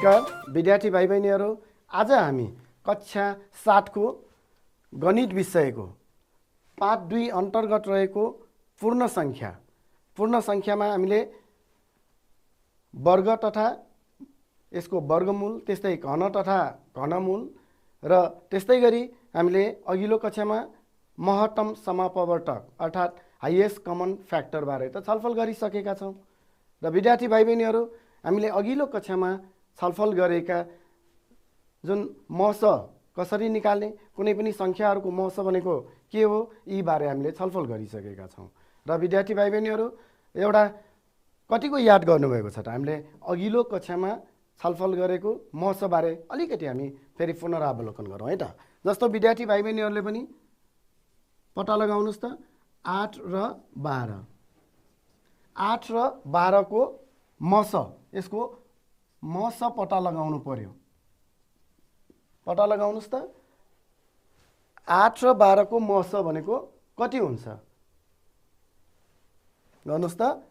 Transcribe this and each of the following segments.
नमस्कार विद्यार्थी भाइ बहिनीहरू, आज हामी कक्षा 7 को गणित विषयको पाठ 2 अन्तर्गत रहेको पूर्ण संख्यामा हामीले वर्ग तथा यसको वर्गमूल, त्यस्तै घन तथा घनमूल र त्यस्तै गरी हामीले अघिल्लो कक्षामा महत्तम समापवर्तक अर्थात् हाइएस्ट कमन फ्याक्टर बारे त छलफल गरिसकेका छौँ। र विद्यार्थी भाइ बहिनीहरू, हामीले अघिल्लो कक्षामा छलफल गरेका जुन महस कसरी निकाल्ने, कुनै पनि संख्याहरूको महस भनेको के हो, यी बारे हामीले छलफल गरिसकेका छौँ। र विद्यार्थी भाइ बहिनीहरू, एउटा कतिको याद गर्नुभएको छ त? हामीले अघिल्लो कक्षामा छलफल गरेको महस बारे अलिकति हामी फेरि पुनरावलोकन गरौँ है त। जस्तो विद्यार्थी भाइ बहिनीहरूले पनि पत्ता लगाउनुहोस् त, 8 र 12। 8 र 12 को महस, यसको महस पत्ता लगाउनु पर्यो। पत्ता लगाउनुहोस् त, 8 र 12 को महस भनेको कति हुन्छ? गर्नुहोस् त।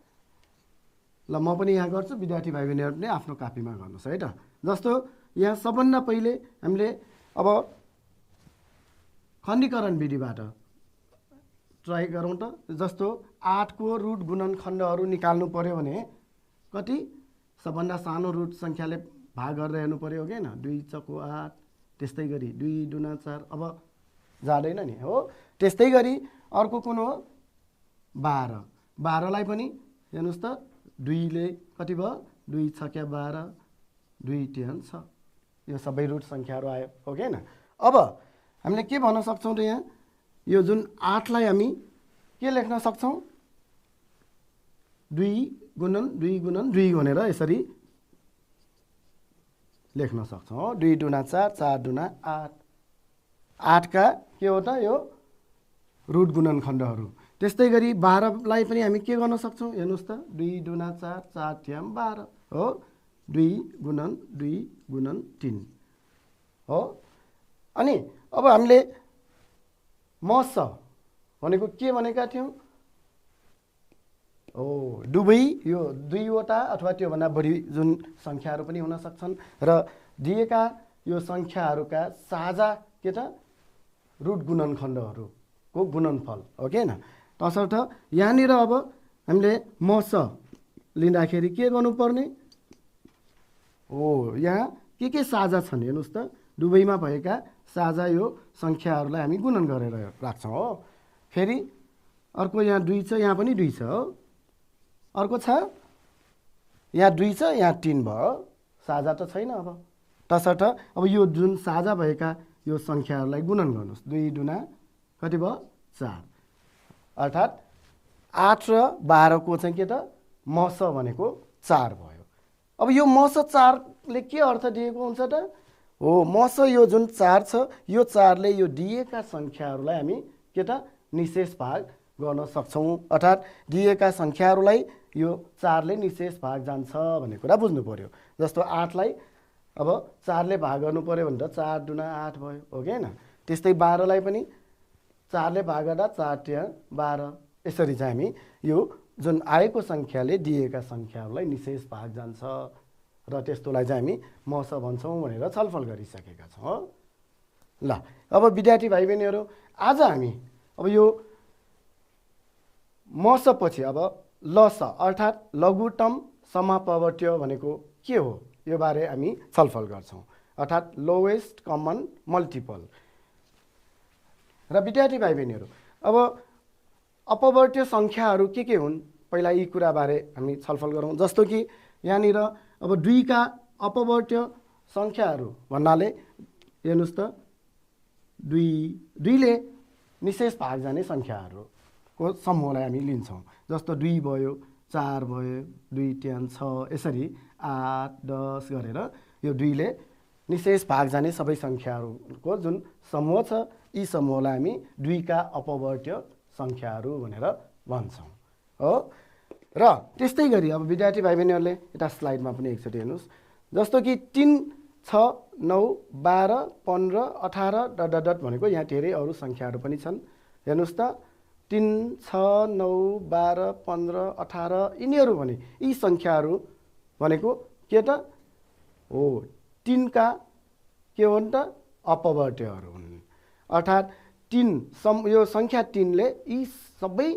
ल म पनि यहाँ गर्छु, विद्यार्थी भाइ बहिनीहरूले आफ्नो कापीमा गर्नुहोस् है त। जस्तो यहाँ सबभन्दा पहिले हामीले अब खण्डीकरण विधिबाट ट्राई गरौँ त। जस्तो 8 को रुट गुणनखण्डहरू निकाल्नु पर्यो भने कति? सबभन्दा सानो रुट संख्याले भाग गरेर हेर्नु पर्यो कि हैन? 2 चको 8, त्यस्तै गरी 2 दुना 4, अब जाँदैन नि हो। त्यस्तै गरी अर्को कुन हो? 12। 12 लाई पनि हेर्नुहोस् त, 2 ले कति भयो? 2 छक्या 12, 2 तिहान 6। यो सबै रुट संख्याहरू आयो हो कि हैन? अब हामीले के भन्न सक्छौँ त, यहाँ यो जुन 8 लाई हामी के लेख्न सक्छौँ? 2 गुणन 2 भनेर यसरी लेख्न सक्छौँ। 2 दुना 4, 4 दुना 8। 8 का के हो त? यो रुट गुणनखण्डहरू। त्यस्तै गरी 12 लाई पनि हामी के गर्न सक्छौँ? हेर्नुहोस् त, 2 दुना 4, 4 तिहाम 12 हो। 2 गुणन 3 हो। अनि अब हामीले महस भनेको के भनेका थियौँ? दुवै, यो 2 वटा अथवा त्योभन्दा बढी जुन संख्याहरू पनि हुन सक्छन् र दिएका यो संख्याहरूका साझा के त? रुट गुणनखण्डहरूको गुणनफल हो कि हैन? तसर्थ यहाँनिर अब हामीले महस लिँदाखेरि के गर्नुपर्ने? यहाँ के साझा छन् हेर्नुहोस् त। दुवैमा भएका साझा यो संख्याहरूलाई हामी गुणन गरेर राख्छौँ हो। फेरि अर्को यहाँ 2 छ, यहाँ पनि 2 छ हो। अर्को छ, यहाँ 2 छ, यहाँ 3 भयो, साझा त छैन। अब तसर्थ अब यो जुन साझा भएका यो संख्याहरूलाई गुणन गर्नुहोस्। 2 दुना कति भयो? 4। अर्थात् 8 र 12 को चाहिँ के त? महस भनेको 4 भयो। अब यो महस 4 ले के अर्थ दिएको हुन्छ त? महस यो जुन 4 छ, यो 4 ले यो दिएका संख्याहरूलाई हामी के त? निशेष भाग गर्न सक्छौँ। अर्थात् दिएका संख्याहरूलाई यो 4 ले निशेष भाग जान्छ भन्ने कुरा बुझ्नु पर्यो। जस्तो 8 लाई अब 4 ले भाग गर्नु पर्यो भने त 4 दुना 8 भयो हो कि हैन? त्यस्तै 12 लाई पनि 4 ले भाग गर्दा 4 तिहान 12। यसरी चाहिँ हामी यो जुन आएको संख्याले दिएका संख्याहरूलाई निशेष भाग जान्छ र त्यस्तोलाई चाहिँ हामी महस भन्छौँ भनेर छलफल गरिसकेका छौँ। ल अब विद्यार्थी भाइ बहिनीहरू, आज हामी अब यो महस पछि अब लस अर्थात् लघुत्तम समापवर्त्य भनेको के हो, यो बारे हामी छलफल गर्छौँ। अर्थात् लोएस्ट कमन मल्टिपल। र विद्यार्थी भाइ बहिनीहरू, अब अपवर्त्य संख्याहरू के हुन्, पहिला यी कुराबारे हामी छलफल गरौँ। जस्तो कि यहाँनिर अब 2 का अपवर्त्य संख्याहरू भन्नाले हेर्नुहोस् त, 2 ले निशेष भाग जाने संख्याहरूको समूहलाई हामी लिन्छौँ। जस्तो 2 भयो, 4 भयो, 2 तिहान 6, यसरी 8 10 गरेर यो 2 ले निशेष भाग जाने सबै संख्याहरूको जुन समूह छ, यी समूहलाई हामी 2 का अपवर्त्य संख्याहरू भनेर भन्छौँ हो। र त्यस्तै गरी अब विद्यार्थी भाइ बहिनीहरूले यता स्लाइडमा पनि एकचोटि हेर्नुहोस्। जस्तो कि 3 6 9 12 15 18 डट भनेको यहाँ धेरै अरू संख्याहरू पनि छन्। हेर्नुहोस् त, 3 6 9 12 15 18 यिनीहरू भने यी संख्याहरू भनेको के त? हो 3 का के हुन् त अपवर्त्यहरू हुन्। अर्थात् 3 यो संख्या 3 ले यी सबै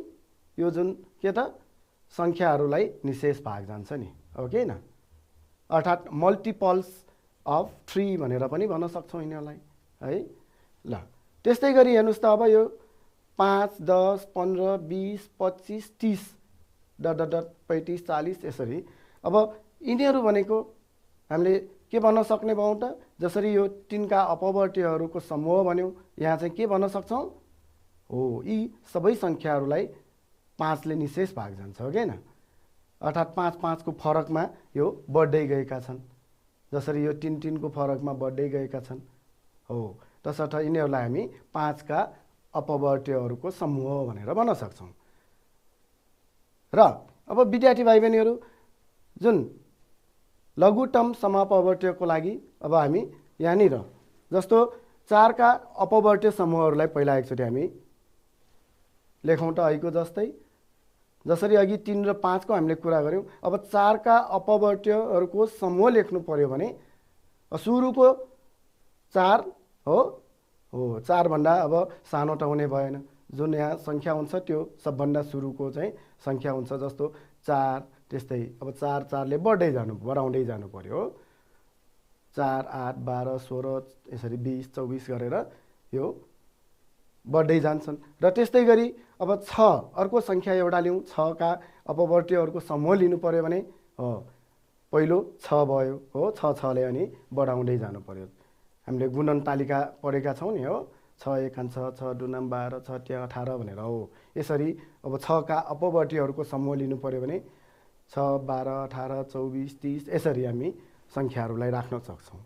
यो जुन के त संख्याहरूलाई निशेष भाग जान्छ नि, हो कि हैन। अर्थात् मल्टिपल्स अफ 3 भनेर पनि भन्न सक्छौँ यिनीहरूलाई है। ल त्यस्तै गरी हेर्नुस् त अब यो 5 10 15 20 25 30 डट डट डट 35 40 यसरी। अब यिनीहरू भनेको हामीले के भन्न सक्ने भयौँ त, जसरी यो 3 का अपवर्त्यहरूको समूह भन्यौँ, यहाँ चाहिँ के भन्न सक्छौँ हो यी सबै संख्याहरूलाई 5 ले निशेष भाग जान्छ, हो कि हैन। अर्थात् 5 5 को फरकमा यो बढ्दै गएका छन्, जसरी यो 3 3 को फरकमा बढ्दै गएका छन् हो। तसर्थ यिनीहरूलाई हामी 5 का अपवर्त्यहरूको समूह भनेर भन्न सक्छौँ। र अब विद्यार्थी भाइ बहिनीहरू जुन लघुतम समापवर्त्यको लागि अब हामी यहाँनिर जस्तो 4 का अपवर्त्य समूहहरूलाई पहिला एकचोटि हामी लेखौँ त अहिलेको जस्तै। जसरी अघि 3 र 5 को हामीले कुरा गऱ्यौँ, अब 4 का अपवर्त्यहरूको समूह लेख्नु पर्यो भने सुरुको 4 हो 4 भन्दा अब सानो त हुने भएन, जुन यहाँ संख्या हुन्छ त्यो सबभन्दा सुरुको चाहिँ संख्या हुन्छ, जस्तो 4। त्यस्तै अब 4 4 ले बढाउँदै जानु पर्यो, 4 8 12 16 यसरी 20 24 गरेर यो बढ्दै जान्छन्। र त्यस्तै गरी अब 6 अर्को संख्या एउटा लिउँ, 6 का अपवर्त्यहरूको समूह लिनु पर्यो भने पहिलो 6 भयो हो, 6 6 ले अनि बढाउँदै जानु पर्यो। हामीले गुणन तालिका पढेका छौँ नि हो, 6 1 6 6 2 12 6 3 18 भनेर हो। यसरी अब 6 का अपवर्त्यहरूको समूह लिनु पर्यो भने 6 12 18 24 30 यसरी हामी संख्याहरूलाई राख्न सक्छौँ।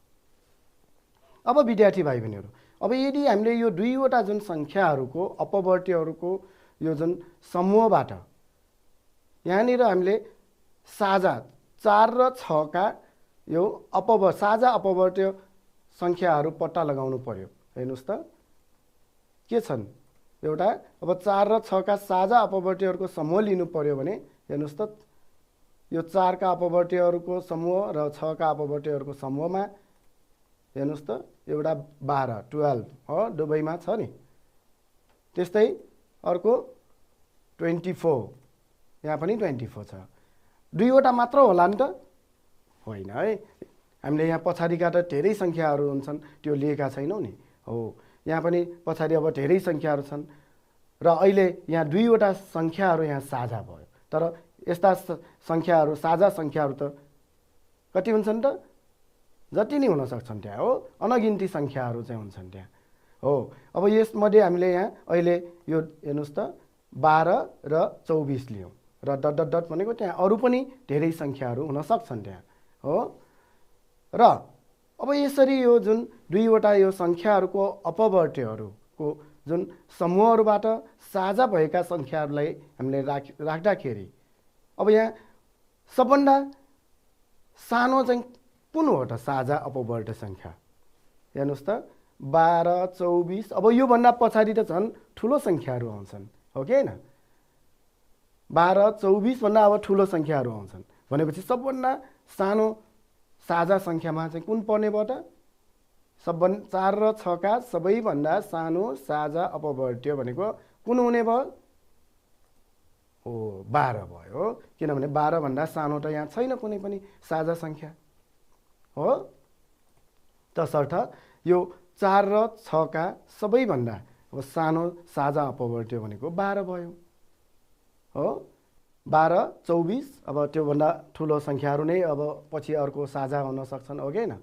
अब विद्यार्थी भाइ बहिनीहरू अब यदि हामीले यो दुईवटा जुन संख्याहरूको अपवर्त्यहरूको यो जुन समूहबाट यहाँनिर हामीले साझा 4 र 6 का यो साझा अपवर्त्य संख्याहरू पत्ता लगाउनु पर्यो। हेर्नुस् त के छन्, एउटा अब 4 र 6 का साझा अपवर्त्यहरूको समूह लिनु पर्यो भने हेर्नुस् त यो 4 का अपवर्त्यहरूको समूह र 6 का अपवर्त्यहरूको समूहमा हेर्नुस् त एउटा 12 हो दुवैमा छ नि। त्यस्तै अर्को 24 यहाँ पनि 24 छ, दुईवटा मात्र होला नि त होइन है। हामीले यहाँ पछाडिका त धेरै संख्याहरू हुन्छन् त्यो लिएका छैनौँ नि हो, यहाँ पनि पछाडि अब धेरै संख्याहरू छन् र अहिले यहाँ दुईवटा संख्याहरू यहाँ साझा भयो। तर यस्ता संख्याहरू साझा संख्याहरू त कति हुन्छन् त, जति नै हुन सक्छन् त्यहाँ हो, अनगिन्ती संख्याहरू चाहिँ हुन्छन् त्यहाँ हो। अब यसमध्ये हामीले यहाँ अहिले यो हेर्नुस् त 12 र 24 लियौँ र डट डट डट भनेको त्यहाँ अरू पनि धेरै संख्याहरू हुन सक्छन् त्यहाँ हो। र अब यसरी यो जुन दुईवटा यो संख्याहरूको अपवर्त्यहरूको जुन समूहहरूबाट साझा भएका संख्याहरूलाई हामीले राख्दाखेरि अब यहाँ सबभन्दा सानो चाहिँ कुन हो त साझा अपवर्त्य संख्या, हेर्नुस् त 12 24। अब यो भन्दा पछाडि त झन् ठुलो संख्याहरू आउँछन् हो कि हैन, 12 24 भन्दा अब ठुलो संख्याहरू आउँछन् भनेपछि सबभन्दा सानो साझा संख्यामा चाहिँ कुन पर्ने भयो त, 4 र 6 का सबैभन्दा सानो साझा अपवर्त्य भनेको कुन हुने भयो हो 12 भयो, किनभने 12 भन्दा सानो त यहाँ छैन कुनै पनि साझा संख्या हो। तसर्थ यो 4 र 6 का सबैभन्दा अब सानो साझा अपवर्त्य भनेको 12 भयो हो। 12 24 अब त्योभन्दा ठुलो संख्याहरू नै अब पछि अर्को साझा हुन सक्छन् हो कि हैन।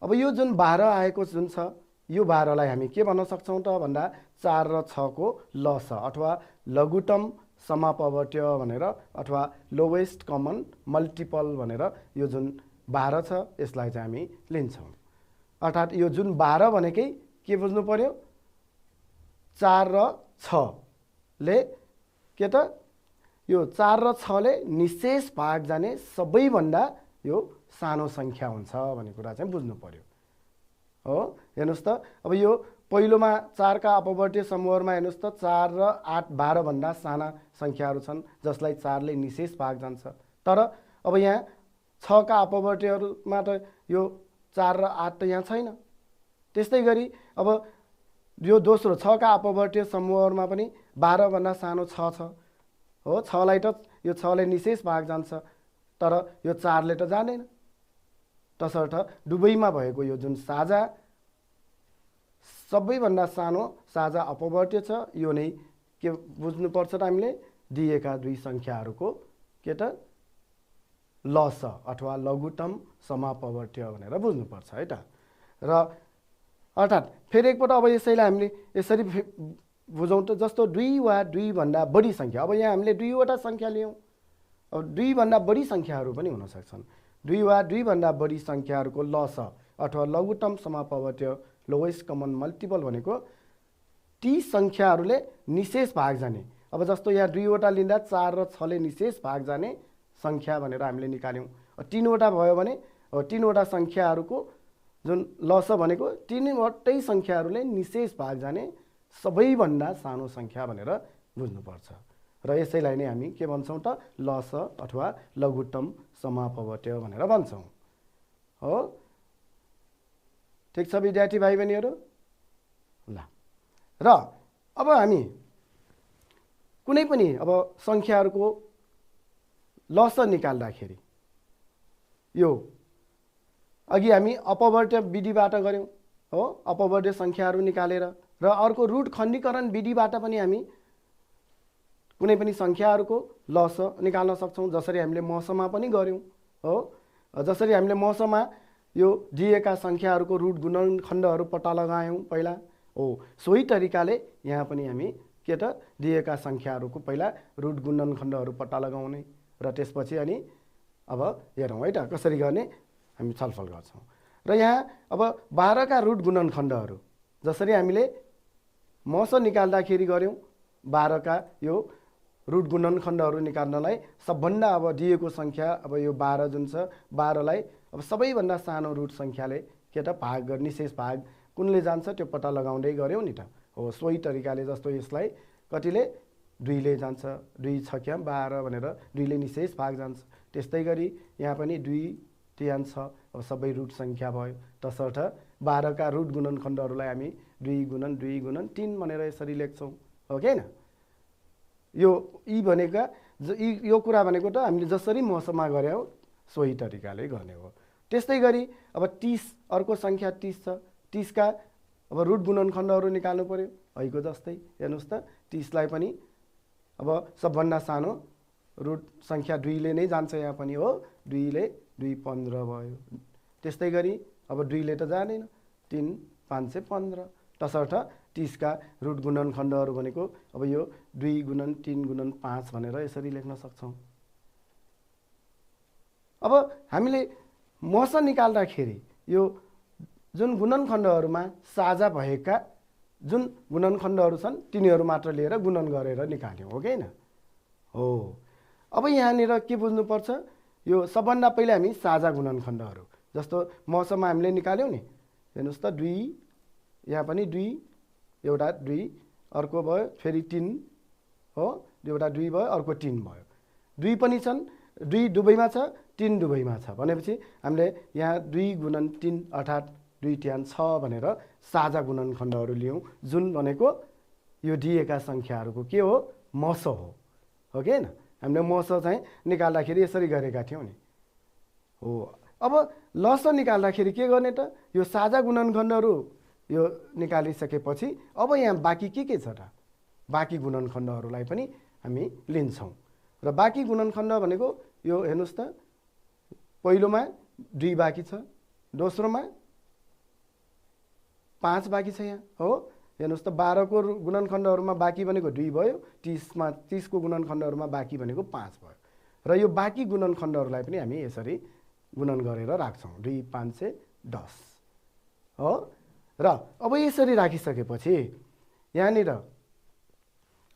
अब यो जुन 12 आएको जुन छ यो 12 लाई हामी के भन्न सक्छौँ त भन्दा 4 र 6 को लस अथवा लघुतम समापवर्त्य भनेर अथवा लोवेस्ट कमन मल्टिपल भनेर यो जुन 12 छ यसलाई चाहिँ हामी लिन्छौँ। अर्थात् यो जुन 12 भनेकै के बुझ्नु पर्यो, 4 र 6 ले के त यो 4 र 6 ले निशेष भाग जाने सबैभन्दा यो सानो संख्या हुन्छ भन्ने कुरा चाहिँ बुझ्नु पर्यो हो। हेर्नुस् त अब यो पहिलोमा 4 का अपवर्त्य समूहहरूमा हेर्नुस् त 4 र 8 12 भन्दा साना संख्याहरू छन् जसलाई 4 ले निशेष भाग जान्छ। तर अब यहाँ 6 का अपवर्त्यहरूमा त यो 4 र 8 त यहाँ छैन। त्यस्तै गरी अब यो दोस्रो 6 का अपवर्तीय समूहहरुमा पनि 12 भन्दा सानो 6 छ हो। 6 लाई त यो 6 ले निशेष भाग जान्छ, तर यो 4 ले त जाँदैन। तसर्थ दुवैमा भएको यो जुन साझा सबैभन्दा सानो साझा अपवर्तीय छ, यो नै के बुझ्नुपर्छ त हामीले, दिएका दुई संख्याहरूको के त लस अथवा लघुत्तम समापवर्तीय भनेर बुझ्नुपर्छ है त। र अर्थात् फेरि एकपल्ट अब यसैलाई हामीले यसरी बुझौँ त, जस्तो 2 वा 2 भन्दा बढी संख्या, अब यहाँ हामीले 2 वटा संख्या लियौँ, अब 2 भन्दा बढी संख्याहरू पनि हुन सक्छन्। 2 वा 2 भन्दा बढी संख्याहरूको लस अथवा लघुत्तम समापवर्तीय लोएस्ट कमन मल्टिपल भनेको ती संख्याहरूले निशेष भाग जाने। अब जस्तो यहाँ 2 वटा लिँदा 4 र 6 ले निशेष भाग जाने संख्या भनेर हामीले निकाल्यौँ। 3 वटा भयो भने 3 वटा संख्याहरूको जुन लस भनेको 3 वटै संख्याहरूले निशेष भाग जाने सबैभन्दा सानो संख्या भनेर बुझ्नुपर्छ। र यसैलाई नै हामी के भन्छौँ त, लस अथवा लघुत्तम समापवर्तीय भनेर भन्छौँ हो। ठिक छ विद्यार्थी भाइ बहिनीहरू ल। र अब हामी कुनै पनि अब संख्याहरूको लस निकाल्दाखेरि यो अघि हामी अपवर्त्य विधिबाट गऱ्यौँ हो, अपवर्त्य संख्याहरू निकालेर, र अर्को रुट खण्डीकरण विधिबाट पनि हामी कुनै पनि संख्याहरूको लस निकाल्न सक्छौँ, जसरी हामीले मसमा पनि गऱ्यौँ हो। जसरी हामीले मसमा यो दिएका संख्याहरूको रुट गुणनखण्डहरू पत्ता लगायौँ पहिला हो, सोही तरिकाले यहाँ पनि हामी के त दिएका संख्याहरूको पहिला रुट गुणनखण्डहरू पत्ता लगाउने र त्यसपछि अनि अब हेरौँ है त कसरी गर्ने हामी छलफल गर्छौँ। र यहाँ अब 12 का रुट गुणनखण्डहरू जसरी हामीले मस निकाल्दाखेरि गऱ्यौँ, 12 का यो रुट गुणनखण्डहरू निकाल्नलाई सबभन्दा अब दिएको संख्या अब यो 12 जुन छ, 12 लाई अब सबैभन्दा सानो रुट संख्याले के त भाग गर्ने निशेष भाग कुनले जान्छ त्यो पत्ता लगाउँदै गऱ्यौँ नि त हो। सोही तरिकाले जस्तो यसलाई कतिले 2 ले जान्छ, 2 छ क्या 12 भनेर 2 ले निशेष भाग जान्छ। त्यस्तै गरी यहाँ पनि 2 तिहान 6 अब सबै रुट संख्या भयो। तसर्थ 12 का रुट गुणनखण्डहरूलाई हामी 2 गुणन 2 गुणन 3 भनेर यसरी लेख्छौँ हो कि हैन। यो यी भनेका यो कुरा भनेको त हामीले जसरी मसमा गर्यौँ सोही तरिकाले गर्ने हो। त्यस्तै गरी अब 30 अर्को संख्या 30 छ, 30 का अब रुट गुणनखण्डहरू निकाल्नु पर्यो हैको जस्तै। हेर्नुहोस् त 30 लाई पनि अब सबभन्दा सानो रुट संख्या 2 ले नै जान्छ यहाँ पनि हो, 2 ले 2 15 भयो। त्यस्तै गरी अब 2 ले त जाँदैन, 3 5 15। तसर्थ 30 का रुट गुणनखण्डहरू भनेको अब यो 2 गुणन 3 गुणन 5 भनेर यसरी लेख्न सक्छौँ। अब हामीले मस निकाल्दाखेरि यो जुन गुणनखण्डहरूमा साझा भएका जुन गुणनखण्डहरू छन् तिनीहरू मात्र लिएर गुणन गरेर निकाल्यौँ हो कि हैन हो। अब यहाँनिर के बुझ्नुपर्छ, यो सबभन्दा पहिले हामी साझा गुणनखण्डहरू जस्तो मसमा हामीले निकाल्यौँ नि, हेर्नुहोस् त 2 यहाँ पनि 2 एउटा 2 अर्को भयो, फेरि 3 हो, एउटा 2 भयो अर्को 3 भयो। 2 पनि छन्, 2 दुवैमा छ, 3 दुवैमा छ भनेपछि हामीले यहाँ 2 गुणन 3 अर्थात् 2 तिहान 6 भनेर साझा गुणनखण्डहरू लियौँ, जुन भनेको यो दिएका संख्याहरूको के हो मस हो कि हैन। हामीले मस चाहिँ निकाल्दाखेरि यसरी गरेका थियौँ नि हो। अब लस निकाल्दाखेरि के गर्ने त, यो साझा गुणनखण्डहरू यो निकालिसकेपछि अब यहाँ बाँकी के छ त, बाँकी गुणनखण्डहरूलाई पनि हामी लिन्छौँ। र बाँकी गुणनखण्ड भनेको यो हेर्नुहोस् त, पहिलोमा 2 बाँकी छ, दोस्रोमा 5 बाँकी छ यहाँ हो। हेर्नुहोस् त 12 को गुणनखण्डहरूमा बाँकी भनेको 2 भयो, 30 को गुणनखण्डहरूमा बाँकी भनेको 5 भयो। र यो बाँकी गुणनखण्डहरूलाई पनि हामी यसरी गुणन गरेर राख्छौँ, 2 5 10 हो। र अब यसरी राखिसकेपछि यहाँनिर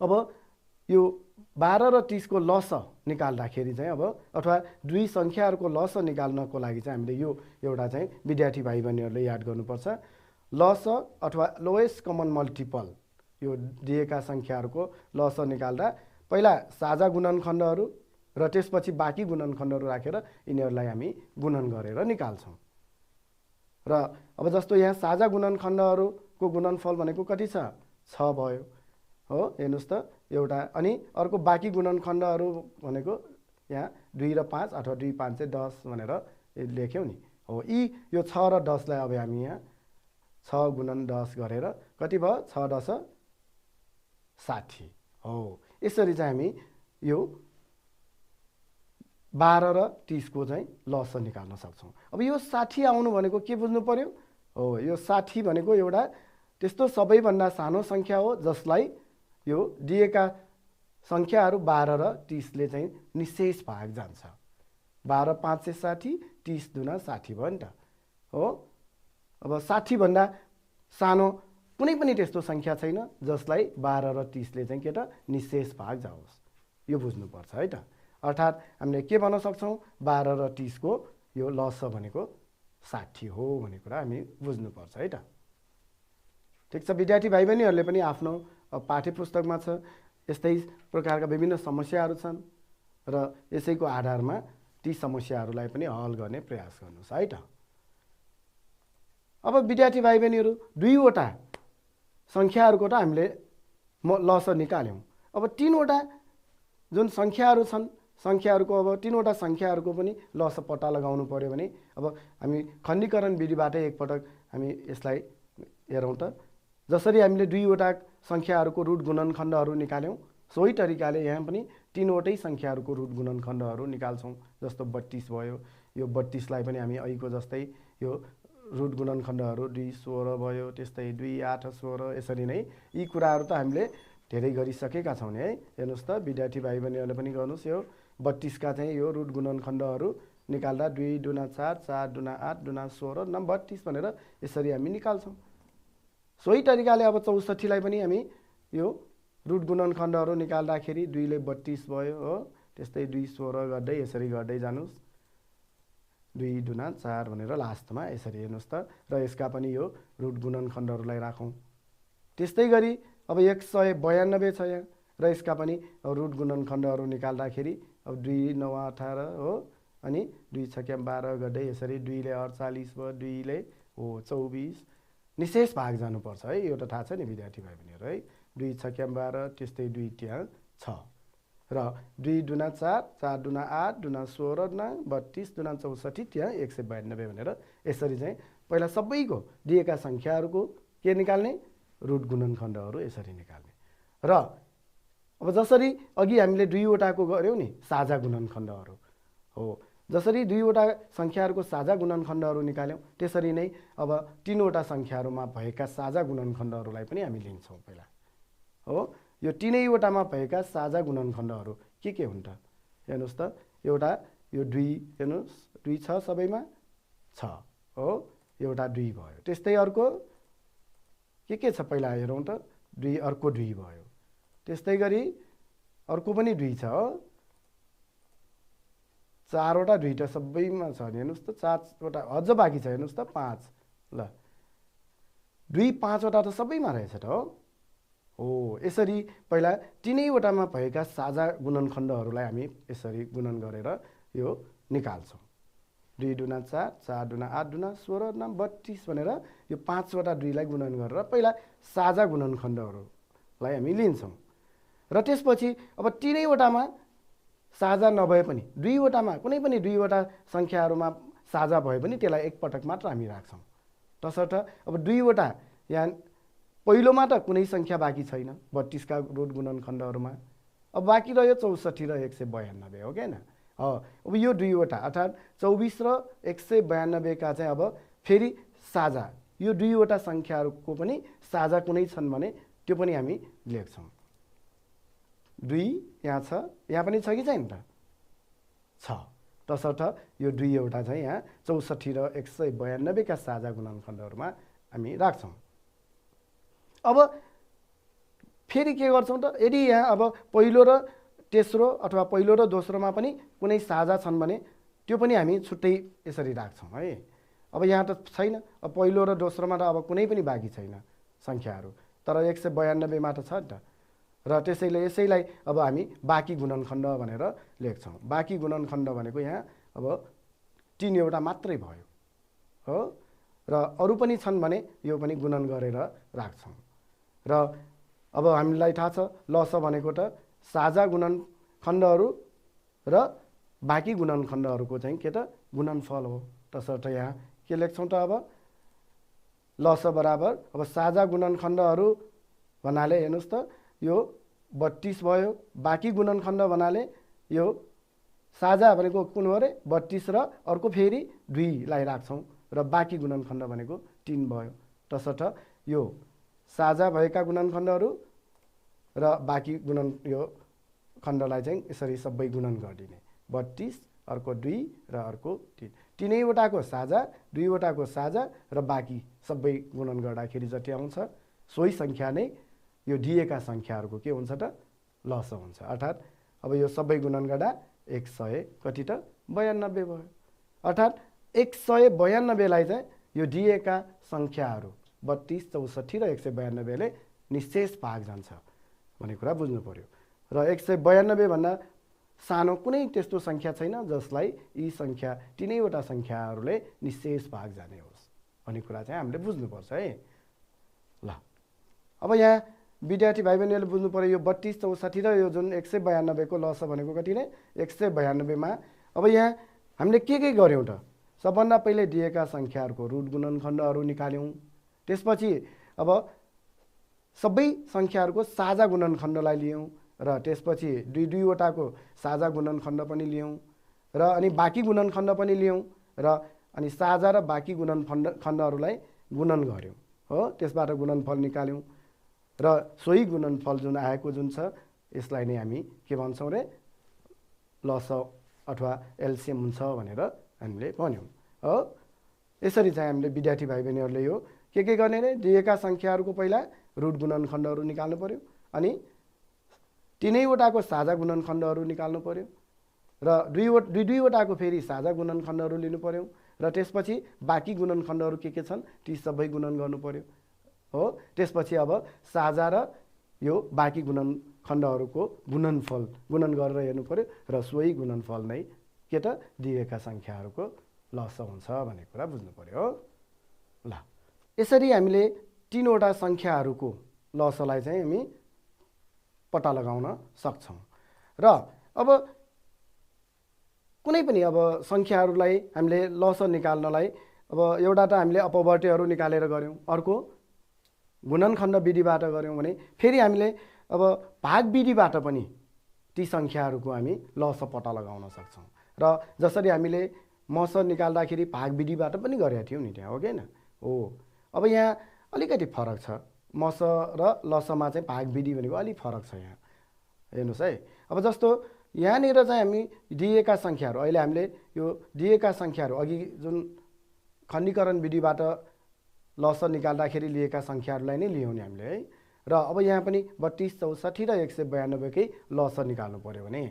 अब यो 12 र 30 को लस निकाल्दाखेरि चाहिँ अब अथवा दुई संख्याहरूको लस निकाल्नको लागि चाहिँ हामीले यो एउटा चाहिँ विद्यार्थी भाइ बहिनीहरूले याद गर्नुपर्छ। लस अथवा लोएस्ट कमन मल्टिपल यो दिएका संख्याहरूको लस निकाल्दा पहिला साझा गुणनखण्डहरू र त्यसपछि बाँकी गुणनखण्डहरू राखेर यिनीहरूलाई हामी गुणन गरेर निकाल्छौँ र अब जस्तो यहाँ साझा गुणनखण्डहरूको गुणनफल भनेको कति छ 6 भयो हो हेर्नुस् त एउटा अनि अर्को बाँकी गुणनखण्डहरू भनेको यहाँ 2 र 5 अथवा 2 5 चाहिँ 10 भनेर लेख्यौँ नि हो यो 6 र 10 लाई अब हामी यहाँ 6 गुणन 10 गरेर कति भयो 6 10 60 हो यसरी चाहिँ हामी यो 12 र 30 को चाहिँ लस निकाल्न सक्छौं। अब यो 60 आउनु भनेको के बुझ्नु पर्यो हो यो 60 भनेको एउटा त्यस्तो सबैभन्दा सानो संख्या हो जसलाई यो दिएका संख्याहरू 12 र 30 ले चाहिँ निशेष भाग जान्छ। 12 5 60 30 दुना 60 भयो नि त हो। अब 60 भन्दा सानो कुनै पनि त्यस्तो संख्या छैन जसलाई 12 र 30 ले चाहिँ के त निशेष भाग जाओस् यो बुझ्नु पर्छ है त। अर्थात् हामीले के भन्न सक्छौं 12 र 30 को यो लस भनेको 60 हो भन्ने कुरा हामी बुझ्नु पर्छ है त। ठीक छ विद्यार्थी भाइ बहिनीहरुले पनि आफ्नो पाठ्यपुस्तकमा छ यस्तै प्रकारका विभिन्न समस्याहरू छन् र यसैको आधारमा ती समस्याहरूलाई पनि हल गर्ने प्रयास गर्नुस् है त। अब विद्यार्थी भाइ बहिनीहरु दुईवटा संख्याहरूको त हामीले लस निकाल्यौं। अब तीनवटा जुन संख्याहरू छन् संख्याहरूको अब तीनवटा संख्याहरूको पनि लस पत्ता लगाउनु पर्यो भने अब हामी खण्डीकरण विधिबाटै एकपटक हामी यसलाई हेरौं त। जसरी हामीले दुईवटा संख्याहरूको रुट गुणनखण्डहरू निकाल्यौं सोही तरिकाले यहाँ पनि तीनवटै संख्याहरूको रुट गुणनखण्डहरू निकाल्छौं। जस्तो 32 भयो यो 32 लाई पनि हामी अहिको जस्तै यो रुट गुणनखण्डहरू 2 16 भयो त्यस्तै 2 8 16 यसरी नै यी कुराहरू त हामीले धेरै गरिसकेका छौं नि है। हेर्नुस् त विद्यार्थी भाइ बहिनीहरुले पनि गर्नुस् यो 32 का चाहिँ यो रुट गुणनखण्डहरू निकाल्दा 2 दुना 4 4 दुना 8 दुना 16 न 32 भनेर यसरी हामी निकाल्छौं। सोही तरिकाले अब 64 लाई पनि हामी यो रुट गुणनखण्डहरू निकाल्दाखेरि 2 ले 32 भयो हो त्यस्तै 2 16 गर्दै यसरी गर्दै जानुस् 2 दुना 4 भनेर लास्टमा यसरी हेर्नुस् त र यसका पनि यो रुट गुणनखण्डहरूलाई राखौं। त्यस्तै गरी अब 192 छ यहाँ र यसका पनि रुट गुणनखण्डहरू निकाल्दाखेरि अब 2 9 18 हो अनि 2 6 12 गर्दै यसरी 2 ले 48 भयो 2 ले हो 24 निशेष भाग जानुपर्छ है यो त थाहा छ नि विद्यार्थी भाइ बहिनीहरु है। 2 6 12 त्यस्तै 2 त्यहाँ छ र 2 दुना 4 4 दुना 8 दुना 16 दुना 32 दुना 64 त्यहाँ 192 भनेर यसरी चाहिँ पहिला सबैको दिएका संख्याहरूको के निकाल्ने रुट गुणनखण्डहरू यसरी निकाल्ने र अब जसरी अघि हामीले दुईवटाको गर्यौं नि साझा गुणनखण्डहरू हो जसरी दुईवटा संख्याहरूको साझा गुणनखण्डहरू निकाल्यौं त्यसरी नै अब तीनवटा संख्याहरूमा भएका साझा गुणनखण्डहरूलाई पनि हामी लिन्छौं पहिला हो। यो तीनैवटामा भएका साझा गुणनखण्डहरू के हुन् त हेर्नुस् त एउटा यो 2 हेर्नुस् 2 छ सबैमा छ हो एउटा 2 भयो त्यस्तै अर्को के छ पहिला हेरौं त 2 अर्को 2 भयो त्यस्तै गरी अर्को पनि 2 छ हो 4 वटा 2 त सबैमा छ हेर्नुस् त 4 वटा अझ बाँकी छ हेर्नुस् त 5 ल 2 5 वटा त सबैमा रहेछ त हो यसरी पहिला तीनैवटामा भएका साझा गुणनखण्डहरूलाई हामी यसरी गुणन गरेर यो निकाल्छौं। 2 दुना 4 4 दुना 8 दुना 16 दुना 32 भनेर यो 5 वटा 2 लाई गुणन गरेर पहिला साझा गुणनखण्डहरूलाई हामी लिन्छौं र त्यसपछि अब तीनैवटामा साझा नभए पनि दुईवटामा कुनै पनि दुईवटा संख्याहरूमा साझा भए पनि त्यसलाई एकपटक मात्र हामी राख्छौं। तसर्थ अब दुईवटा यहाँ पहिलोमा त कुनै संख्या बाँकी छैन 32 का रुट गुणनखण्डहरूमा अब बाँकी रह्यो 64 र 192 हो के हैन। अब यो दुईवटा अर्थात् 24 र 192 का चाहिँ अब फेरि साझा यो दुईवटा संख्याहरूको पनि साझा कुनै छन् भने त्यो पनि हामी लेख्छौं। 2 यहाँ छ यहाँ पनि छ कि छैन त छ तसर्थ यो 2 एउटा चाहिँ यहाँ 64 र 192 का साझा गुणनखण्डहरूमा हामी राख्छौं। अब फेरि के गर्छौं त यदि यहाँ अब पहिलो र तेस्रो अथवा पहिलो र दोस्रोमा पनि कुनै साझा छन् भने त्यो पनि हामी छुट्टै यसरी राख्छौं है। अब यहाँ त छैन अब पहिलो र दोस्रोमा त अब कुनै पनि बाँकी छैन संख्याहरू तर 192 मा त छ नि त र त्यसैले यसैलाई अब हामी बाँकी गुणनखण्ड भनेर लेख्छौं। बाँकी गुणनखण्ड भनेको यहाँ अब 3 एउटा मात्रै भयो हो र अरू पनि छन् भने यो पनि गुणन गरेर राख्छौँ। र अब हामीलाई थाहा छ लस भनेको त साझा गुणनखण्डहरू र बाँकी गुणनखण्डहरूको चाहिँ के त गुणनफल हो। तसर्थ यहाँ के लेख्छौँ त अब लस बराबर अब साझा गुणनखण्डहरू भन्नाले हेर्नुहोस् त यो 32 भयो, बाँकी गुणनखण्ड भन्नाले यो साझा भनेको कुन हो अरे 32 र अर्को फेरि 2 लाई राख्छौँ र बाँकी गुणनखण्ड भनेको 3 भयो। तसर्थ यो साझा भएका गुणनखण्डहरू र बाँकी गुणन यो खण्डलाई चाहिँ यसरी सबै गुणन गरिदिने 32 अर्को 2 र अर्को 3, तीनैवटाको साझा, 2वटाको साझा र बाँकी सबै गुणन गर्दाखेरि जति आउँछ सोही सङ्ख्या नै यो दिएका सङ्ख्याहरूको के हुन्छ त लस हुन्छ। अर्थात् अब यो सबै गुणन गर्दा 100 कति त 92 भयो। अर्थात् 192 लाई चाहिँ यो दिएका सङ्ख्याहरू 32, 64 र 192 ले निशेष भाग जान्छ भन्ने कुरा बुझ्नु पर्यो। र 192 भन्दा सानो कुनै त्यस्तो सङ्ख्या छैन जसलाई यी सङ्ख्या तीनैवटा सङ्ख्याहरूले निशेष भाग जाने होस् भन्ने कुरा चाहिँ हामीले बुझ्नुपर्छ है। ल अब यहाँ विद्यार्थी भाइ बहिनीहरूले बुझ्नु पर्यो यो 32, 64 र यो जुन 192 को लस भनेको कति नै 192 मा अब यहाँ हामीले के गर्यौँ त सबभन्दा पहिले दिएका सङ्ख्याहरूको रुट गुणनखण्डहरू निकाल्यौँ। त्यसपछि अब सबै सङ्ख्याहरूको साझा गुणनखण्डलाई लियौँ र त्यसपछि दुईवटाको साझा गुणनखण्ड पनि लियौँ र अनि बाँकी गुणनखण्ड पनि लियौँ र अनि साझा र बाँकी गुणनखण्डहरूलाई गुणन गर्यौँ हो। त्यसबाट गुणनफल निकाल्यौँ र सोही गुणनफल जुन आएको जुन छ यसलाई नै हामी के भन्छौँ रे लस अथवा एलसिएम हुन्छ भनेर हामीले भन्यौँ हो। यसरी चाहिँ हामीले विद्यार्थी भाइ बहिनीहरूले यो के गर्ने रे दिएका सङ्ख्याहरूको पहिला रुट गुणनखण्डहरू निकाल्नु पर्यो, अनि तीनैवटाको साझा गुणनखण्डहरू निकाल्नु पर्यो र दुईवटाको फेरि साझा गुणनखण्डहरू लिनु पर्यो र त्यसपछि बाँकी गुणनखण्डहरू के छन् ती सबै गुणन गर्नु पर्यो हो। त्यसपछि अब साझा र यो बाँकी गुणनखण्डहरूको गुणनफल गुणन गरेर हेर्नु पर्यो र सोही गुणनफल नै के त दिएका सङ्ख्याहरूको लस हुन्छ भन्ने कुरा बुझ्नु पर्यो हो। ल यसरी हामीले तीनवटा सङ्ख्याहरूको लसलाई चाहिँ हामी पत्ता लगाउन सक्छौँ। र अब कुनै पनि अब सङ्ख्याहरूलाई हामीले लस निकाल्नलाई अब एउटा त हामीले अपवर्त्यहरू निकालेर गऱ्यौँ, अर्को गुणनखण्ड विधिबाट गऱ्यौँ भने फेरि हामीले अब भाग विधिबाट पनि ती सङ्ख्याहरूको हामी लस पत्ता लगाउन सक्छौँ। र जसरी हामीले मस निकाल्दाखेरि भाग विधिबाट पनि गरेका थियौँ नि त्यहाँ हो कि होइन हो। अब यहाँ अलिकति फरक छ, मस र लसमा चाहिँ भाग विधि भनेको अलिक फरक छ यहाँ हेर्नुहोस् है। अब जस्तो यहाँनिर चाहिँ हामी दिएका सङ्ख्याहरू अहिले हामीले यो दिएका सङ्ख्याहरू अघि जुन खण्डीकरण विधिबाट लस निकाल्दाखेरि लिएका सङ्ख्याहरूलाई नै लियौँ नि हामीले है। र अब यहाँ पनि 32, 64 र 192 कै लस निकाल्नु पर्यो भने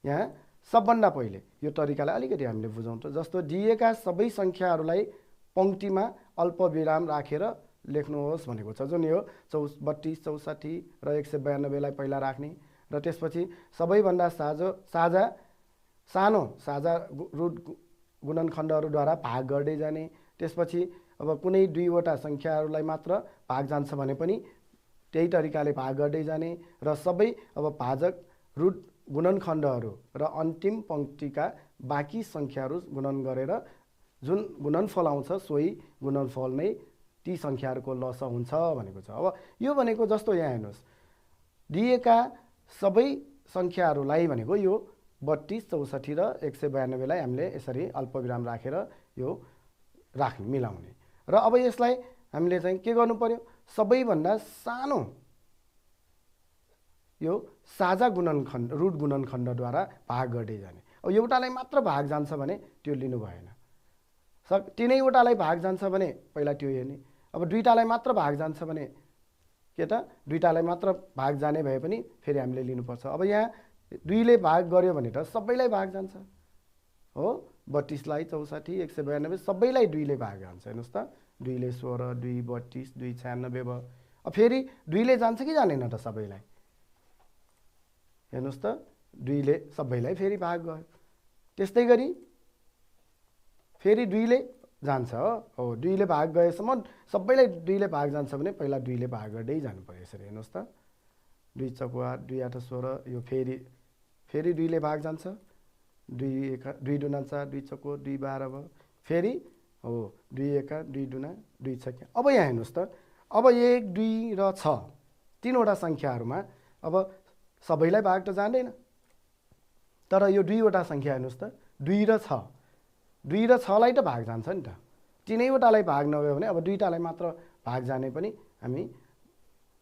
यहाँ सबभन्दा पहिले यो तरिकालाई अलिकति हामीले बुझौँ त। जस्तो दिएका सबै सङ्ख्याहरूलाई पङ्क्तिमा अल्पविराम राखेर लेख्नुहोस् भनेको छ, जुन यो 32, 64 र 192 लाई पहिला राख्ने र त्यसपछि सबैभन्दा सानो साझा रुट गुणनखण्डहरूद्वारा भाग गर्दै जाने। त्यसपछि अब कुनै दुईवटा सङ्ख्याहरूलाई मात्र भाग जान्छ भने पनि त्यही तरिकाले भाग गर्दै जाने र सबै अब भाजक रुट गुणनखण्डहरू र अन्तिम पङ्क्तिका बाँकी सङ्ख्याहरू गुणन गरेर जुन गुणनफल आउँछ सोही गुणनफल नै ती सङ्ख्याहरूको लस हुन्छ भनेको छ। अब यो भनेको जस्तो यहाँ हेर्नुहोस् दिएका सबै सङ्ख्याहरूलाई भनेको यो 32, 64 र 192 लाई हामीले यसरी अल्पविराम राखेर यो मिलाउने र अब यसलाई हामीले चाहिँ के गर्नु पर्यो सबैभन्दा सानो यो साझा गुणनखण्ड रुट गुणनखण्डद्वारा भाग गर्दै जाने। अब एउटालाई मात्र भाग जान्छ भने त्यो लिनु भएन, तीनैवटालाई भाग जान्छ भने पहिला त्यो हेर्ने। अब दुईटालाई मात्र भाग जान्छ भने के त दुईटालाई मात्र भाग जाने भए पनि फेरि हामीले लिनुपर्छ। अब यहाँ 2 ले भाग गर्यो भने त सबैलाई भाग जान्छ हो। 32 लाई 64, 192 सबैलाई 2 ले भाग जान्छ हेर्नुहोस् त। 2 ले 16, 2, 32, 2, 96 भयो। अब फेरि 2 ले जान्छ कि जानेन त सबैलाई हेर्नुहोस् त। 2 ले सबैलाई फेरि भाग गयो। त्यस्तै गरी फेरि 2 ले जान्छ हो 2 ले भाग गएसम्म सबैलाई 2 ले भाग जान्छ भने पहिला 2 ले भाग गर्दै जानु पर्यो यसरी हेर्नुहोस् त 2 चौको 8 2 8 16 यो फेरि 2 ले भाग जान्छ 2 दुना 4 2 चौको 2 12 भयो फेरि हो 2 एका 2 दुना 2 6 अब यहाँ हेर्नुहोस् त अब 1 2 र 6 तीनवटा सङ्ख्याहरूमा अब सबैलाई भाग त जाँदैन तर यो 2 वटा सङ्ख्या हेर्नुहोस् त 2 र 6 2 र 6 लाई त भाग जान्छ नि त तीनैवटालाई भाग नगयो भने अब दुईटालाई मात्र भाग जाने पनि हामी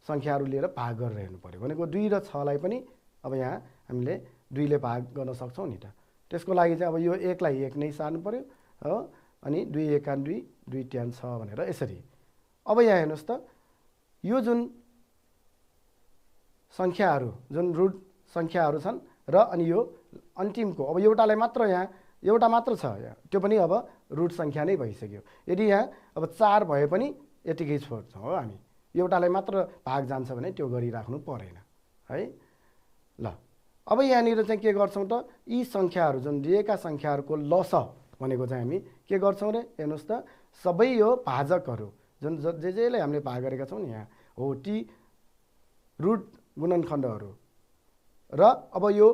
सङ्ख्याहरू लिएर भाग गरेर हेर्नु पर्यो भनेको 2 र 6 लाई पनि अब यहाँ हामीले 2 ले भाग गर्न सक्छौँ नि त त्यसको लागि चाहिँ अब यो 1 लाई 1 नै सार्नु पर्यो हो अनि 2 एका 2 2 ट्यान 6 भनेर यसरी अब यहाँ हेर्नुहोस् त यो जुन सङ्ख्याहरू जुन रुट सङ्ख्याहरू छन् र अनि यो अन्तिमको अब एउटालाई मात्र यहाँ एउटा मात्र छ यहाँ त्यो पनि अब रुट सङ्ख्या नै भइसक्यो यदि यहाँ अब 4 भए पनि यतिकै छोड्छौँ हो हामी एउटालाई मात्र भाग जान्छ भने त्यो गरिराख्नु परेन है ल अब यहाँनिर चाहिँ के गर्छौँ त यी सङ्ख्याहरू जुन दिएका सङ्ख्याहरूको लस भनेको चाहिँ हामी के गर्छौँ रे हेर्नुहोस् त सबै यो भाजकहरू जुन जेले हामीले भाग गरेका छौँ नि यहाँ हो ती रुट गुणनखण्डहरू र अब यो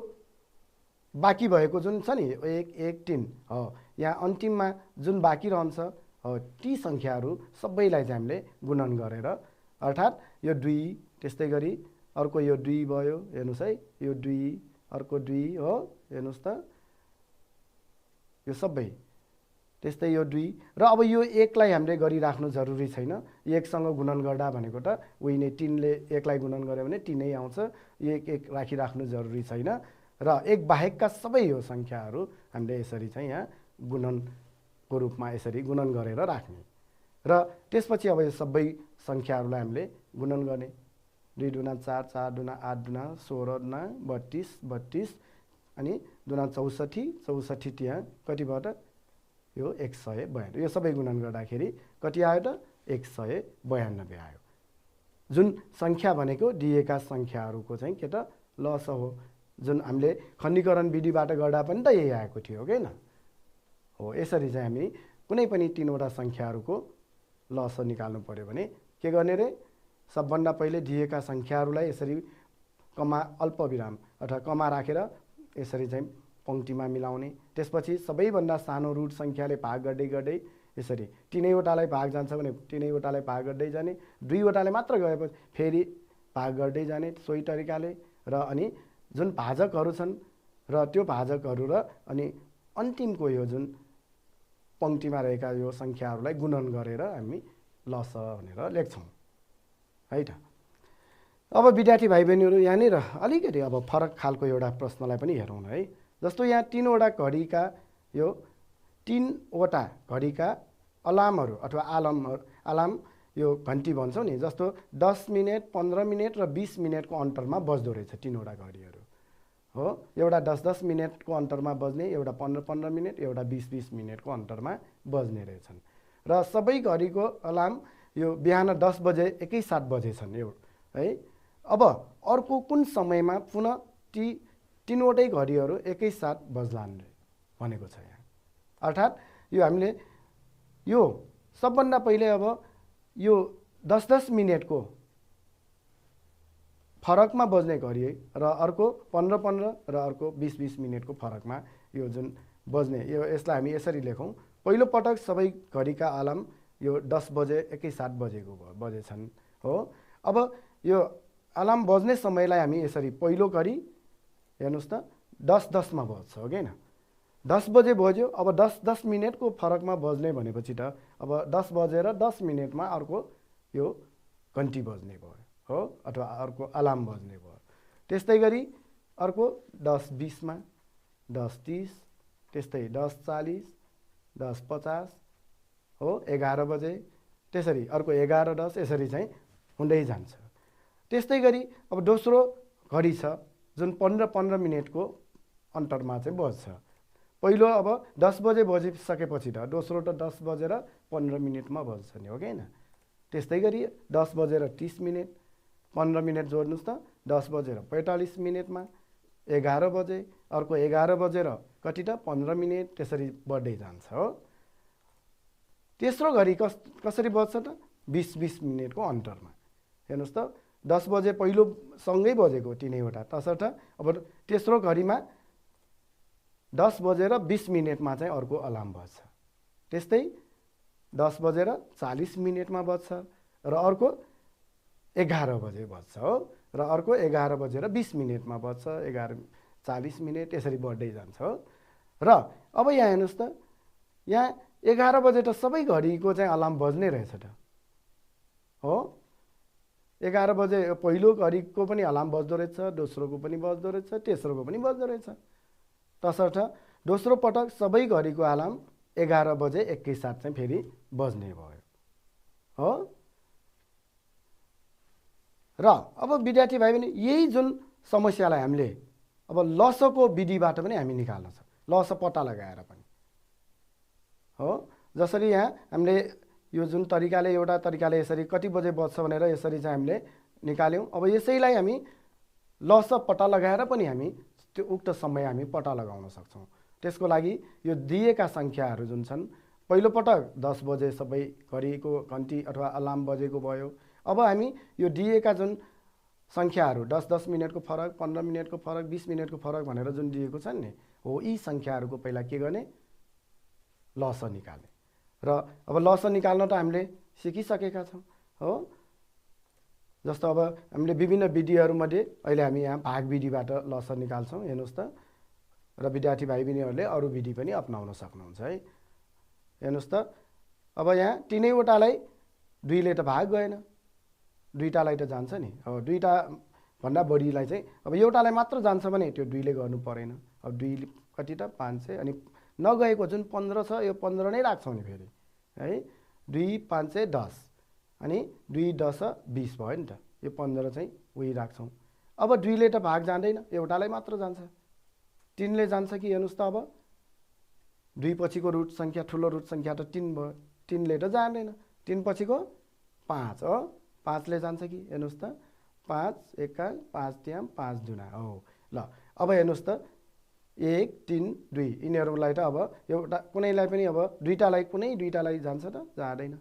बाँकी भएको जुन छ नि 1 1 3 हो यहाँ अन्तिममा जुन बाँकी रहन्छ हो ती सङ्ख्याहरू सबैलाई चाहिँ हामीले गुणन गरेर अर्थात् यो 2 त्यस्तै गरी अर्को यो 2 भयो हेर्नुहोस् है यो 2 अर्को 2 हो हेर्नुहोस् त यो सबै त्यस्तै यो 2 र अब यो 1 लाई हामीले गरिराख्नु जरुरी छैन 1 सँग गुणन गर्दा भनेको त उही नै 3 ले 1 लाई गुणन गर्यो भने 3 नै आउँछ 1 1 राखिराख्नु जरुरी छैन र 1 बाहेकका सबै यो सङ्ख्याहरू हामीले यसरी चाहिँ यहाँ गुणनको रूपमा यसरी गुणन गरेर राख्ने र त्यसपछि अब यो सबै सङ्ख्याहरूलाई हामीले गुणन गर्ने 2 दुना 4 4 दुना 8 दुना 16 दुना 32 32 अनि दुना 64 64 त्यहाँ कतिबाट यो 192 यो सबै गुणन गर्दाखेरि कति आयो त 192 आयो जुन सङ्ख्या भनेको दिएका सङ्ख्याहरूको चाहिँ के त लस हो जुन हामीले खण्डीकरण विधिबाट गर्दा पनि त यही आएको थियो हैन हो यसरी चाहिँ हामी कुनै पनि तीनवटा सङ्ख्याहरूको लस निकाल्नु पर्यो भने के गर्ने रे सबभन्दा पहिले दिएका सङ्ख्याहरूलाई यसरी कमा अल्पविराम अथवा कमा राखेर यसरी चाहिँ पंक्तिमा मिलाउने त्यसपछि सबैभन्दा सानो रुट सङ्ख्याले भाग गर्दै गर्दै यसरी तीनैवटालाई भाग जान्छ भने तीनैवटालाई भाग गर्दै जाने दुईवटाले मात्र गएपछि फेरि भाग गर्दै जाने सोही तरिकाले र अनि जुन भाजकहरू छन् र त्यो भाजकहरू र अनि अन्तिमको यो जुन पंक्तिमा रहेका यो सङ्ख्याहरूलाई गुणन गरेर हामी लस भनेर लेख्छौँ है त अब विद्यार्थी भाइ बहिनीहरू यहाँनिर अलिकति अब फरक खालको एउटा प्रश्नलाई पनि हेरौँ है जस्तो यहाँ तीनवटा घडीका यो तीनवटा घडीका अलार्महरू अथवा अलार्म यो घन्टी भन्छौँ नि जस्तो 10 मिनेट 15 मिनेट र 20 मिनेटको अन्तरमा बज्दो रहेछ तीनवटा घडीहरू हो एउटा 10-10 मिनेटको अन्तरमा बज्ने एउटा 15-15 मिनेट एउटा 20-20 मिनेटको अन्तरमा बज्ने रहेछन् र सबै घडीको अलार्म यो बिहान 10 बजे एकैसाथ बजेछन् यो है अब अर्को कुन समयमा पुनः ती तीनवटै घडीहरू एकैसाथ बज्लान् भनेको छ यहाँ अर्थात् यो हामीले यो सबभन्दा पहिले अब यो 10-10 मिनेटको फरकमा बज्ने घडी र अर्को 15-15 र अर्को 20-20 मिनेटको फरकमा यो जुन बज्ने यो यसलाई हामी यसरी लेखौँ पहिलो पटक सबै घडीका अलार्म यो 10 बजे एकैसाथ बजेछन् हो अब यो अलार्म बज्ने समयलाई हामी यसरी पहिलो घडी हेर्नुहोस् त 10-10 मा बज्छ हो हैन 10 बजे बज्यो अब 10-10 मिनेटको फरकमा बज्ने भनेपछि त अब 10 बजेर 10 मिनेटमा अर्को यो घन्टी बज्ने भयो हो अथवा अर्को अलार्म बज्ने भयो त्यस्तै गरी अर्को 10-20 मा 10-30 त्यस्तै 10-40 10-50 हो 11 बजे त्यसरी अर्को 11-10 यसरी चाहिँ हुँदै जान्छ त्यस्तै गरी अब दोस्रो घडी छ जुन 15-15 मिनेटको अन्तरमा चाहिँ बज्छ पहिलो अब 10 बजे बजिसकेपछि त दोस्रो त 10 बजेर 15 मिनेटमा बज्छ नि हो हैन त्यस्तै गरी 10 बजेर 30 मिनेट 15 मिनेट जोड्नुस् त 10 बजेर 45 मिनेटमा 11 बजे अर्को 11 बजेर कति त 15 मिनेट त्यसरी बढ्दै जान्छ हो तेस्रो घडी कसरी बज्छ त 20-20 मिनेटको अन्तरमा। हेर्नुहोस् त 10 बजे पहिलो सँगै बजेको तिनैवटा, तसर्थ अब तेस्रो घडीमा 10 बजेर 20 मिनेटमा चाहिँ अर्को अलार्म बज्छ। त्यस्तै 10 बजेर 40 मिनेटमा बज्छ र अर्को 11 बजे बज्छ हो, र अर्को 11 बजेर 20 मिनेटमा बज्छ, 11:40 मिनेट यसरी बढ्दै जान्छ हो। र अब यहाँ हेर्नुहोस् त, यहाँ 11 बजे त सबै घडीको चाहिँ अलार्म बज्ने रहेछ त हो। 11 बजे पहिलो घडीको पनि अलार्म बज्दो रहेछ, दोस्रोको पनि बज्दो रहेछ, तेस्रोको पनि बज्दो रहेछ। तसर्थ दोस्रो पटक सबै घडीको अलार्म 11 बजे एकैसाथ चाहिँ फेरि बज्ने भयो हो। र अब विद्यार्थी भाइ बहिनी यही जुन समस्यालाई हामीले अब लसको विधिबाट पनि हामी निकाल्न सक्छौँ, लस पत्ता लगाएर पनि हो। जसरी यहाँ हामीले यो जुन तरिकाले एउटा तरिकाले यसरी कति बजे बज्छ भनेर यसरी चाहिँ हामीले निकाल्यौँ। अब यसैलाई हामी लस पत्ता लगाएर पनि हामी त्यो उक्त समय हामी पत्ता लगाउन सक्छौँ। त्यसको लागि यो दिएका सङ्ख्याहरू जुन छन्, पहिलो पटक 10 बजे सबै घडीको घन्टी अथवा अलार्म बजेको भयो। अब हामी यो दिएका जुन सङ्ख्याहरू 10-10 मिनटको फरक, 15 मिनटको फरक, 20 मिनटको फरक भनेर जुन दिएको छन् नि हो, यी सङ्ख्याहरूको पहिला के गर्ने, लस निकाल्ने। र अब लस निकाल्न त हामीले सिकिसकेका छौँ हो। जस्तो अब हामीले विभिन्न विधिहरूमध्ये अहिले हामी यहाँ भाग विधिबाट लस निकाल्छौँ। हेर्नुहोस् त, र विद्यार्थी भाइ बहिनीहरूले अरू विधि पनि अपनाउन सक्नुहुन्छ है। हेर्नुहोस् त, अब यहाँ तिनैवटालाई 2ले त भाग गएन, दुईटालाई त जान्छ नि। अब दुईटा भन्दा बढीलाई चाहिँ अब एउटालाई मात्र जान्छ भने त्यो 2ले गर्नु परेन। अब 2 कति त 500, अनि नगएको जुन 15 छ यो 15 नै राख्छौँ नि फेरि है। 2 5 10 अनि 2 10 20 भयो नि त, यो 15 चाहिँ उही राख्छौँ। अब 2ले त भाग जाँदैन, एउटालाई मात्र जान्छ। 3ले जान्छ कि, हेर्नुहोस् त अब 2 पछिको रुट सङ्ख्या ठुलो रुट सङ्ख्या त 3 भयो, 3ले त जाँदैन। 3 पछिको 5 हो, 5ले जान्छ कि, हेर्नुहोस् त 5 एका 5 त्यहाँ 5 दुना हो। ल अब हेर्नुहोस् त 1 3 2 यिनीहरूलाई त अब एउटा कुनैलाई पनि अब कुनै दुईटालाई जान्छ त, जाँदैन।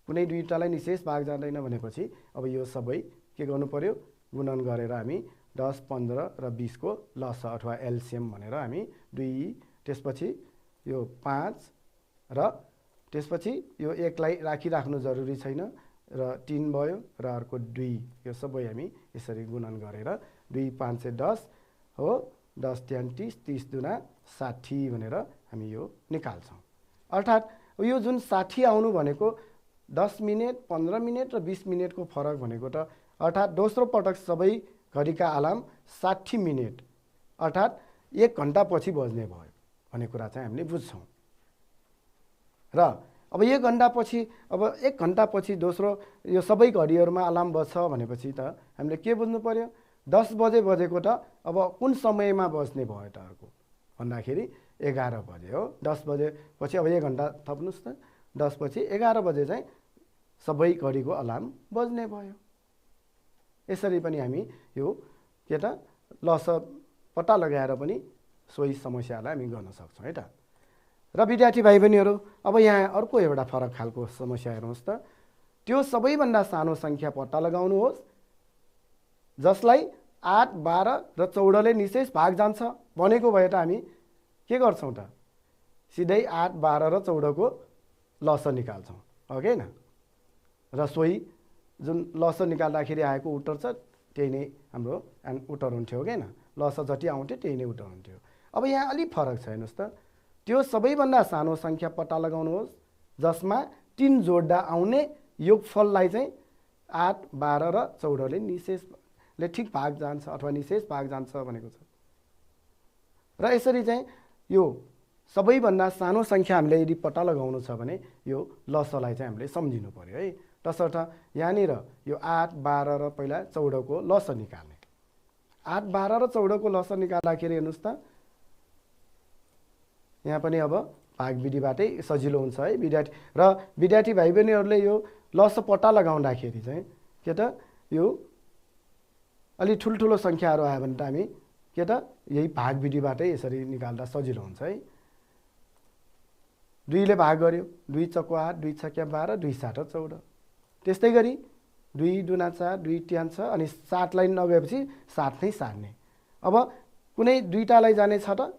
कुनै दुईटालाई निशेष भाग जाँदैन भनेपछि अब यो सबै के गर्नु पर्यो, गुणन गरेर हामी 10 15 र 20 को लस अथवा एलसिएम भनेर हामी 2, त्यसपछि यो 5 र त्यसपछि यो 1लाई राखिराख्नु जरुरी छैन, र 3 भयो र अर्को 2, यो सबै हामी यसरी गुणन गरेर 2 5 10 हो, 10 त्यहाँ 30, 30 दुना 60 भनेर हामी यो निकाल्छौँ। अर्थात् यो जुन 60 आउनु भनेको 10 मिनट, 15 मिनट र 20 मिनटको फरक भनेको त, अर्थात् दोस्रो पटक सबै घडीका अलार्म 60 मिनट अर्थात् 1 घन्टा पछि बज्ने भयो भन्ने कुरा चाहिँ हामीले बुझ्छौँ। र अब 1 घन्टा पछि, अब 1 घन्टा पछि दोस्रो यो सबै घडीहरूमा अलार्म बज्छ भनेपछि त हामीले के बुझ्नु पर्यो, 10 बजे बजेको त अब कुन समयमा बज्ने भयो त अर्को भन्दाखेरि 11 बजे हो। 10 बजे पछि अब 1 घन्टा थप्नुहोस् त, 10 पछि 11 बजे चाहिँ सबै घडीको अलार्म बज्ने भयो। यसरी पनि हामी यो के त लस पत्ता लगाएर पनि सोही समस्यालाई हामी गर्न सक्छौँ है त। र विद्यार्थी भाइ बहिनीहरू अब यहाँ अर्को एउटा फरक खालको समस्या हेर्नुहोस् त, त्यो सबैभन्दा सानो सङ्ख्या पत्ता लगाउनुहोस् जसलाई 8 12 र 14ले निशेष भाग जान्छ भनेको भए त हामी के गर्छौँ त, सिधै 8 12 र 14 को लस निकाल्छौँ हो कि हैन। र सोही जुन लस निकाल्दाखेरि आएको उत्तर छ त्यही नै हाम्रो उत्तर हुन्थ्यो हो कि हैन, लस जति आउँथ्यो त्यही नै उत्तर हुन्थ्यो। अब यहाँ अलिक फरक छ, हेर्नुहोस् त, त्यो सबैभन्दा सानो सङ्ख्या पत्ता लगाउनुहोस् जसमा 3 जोड्दा आउने योगफललाई चाहिँ 8 12 र 14ले निशेषले ठिक भाग जान्छ अथवा निशेष भाग जान्छ भनेको छ। र यसरी चाहिँ यो सबैभन्दा सानो सङ्ख्या हामीले यदि पत्ता लगाउनु छ भने यो लसलाई चाहिँ हामीले सम्झिनु पर्यो है। तसर्थ यहाँनिर यो 8 12 र पहिला 14 को लस निकाल्ने, 8 12 र 14 को लस निकाल्दाखेरि हेर्नुहोस् त यहाँ पनि अब भाग विधिबाटै सजिलो हुन्छ है विद्यार्थी। र विद्यार्थी भाइ बहिनीहरूले यो लस पत्ता लगाउँदाखेरि चाहिँ के त यो अलि ठुल्ठुलो सङ्ख्याहरू आयो भने त हामी के त यही भाग विधिबाटै यसरी निकाल्दा सजिलो हुन्छ है। 2ले भाग गर्यो, 2 चौको 8, 2 छक्या 12, 2 7 14। त्यस्तै गरी 2 दुना 4, 2 ट्यान 6 अनि 7लाई नगएपछि 7 नै सार्ने। अब कुनै दुईटालाई जाने छ त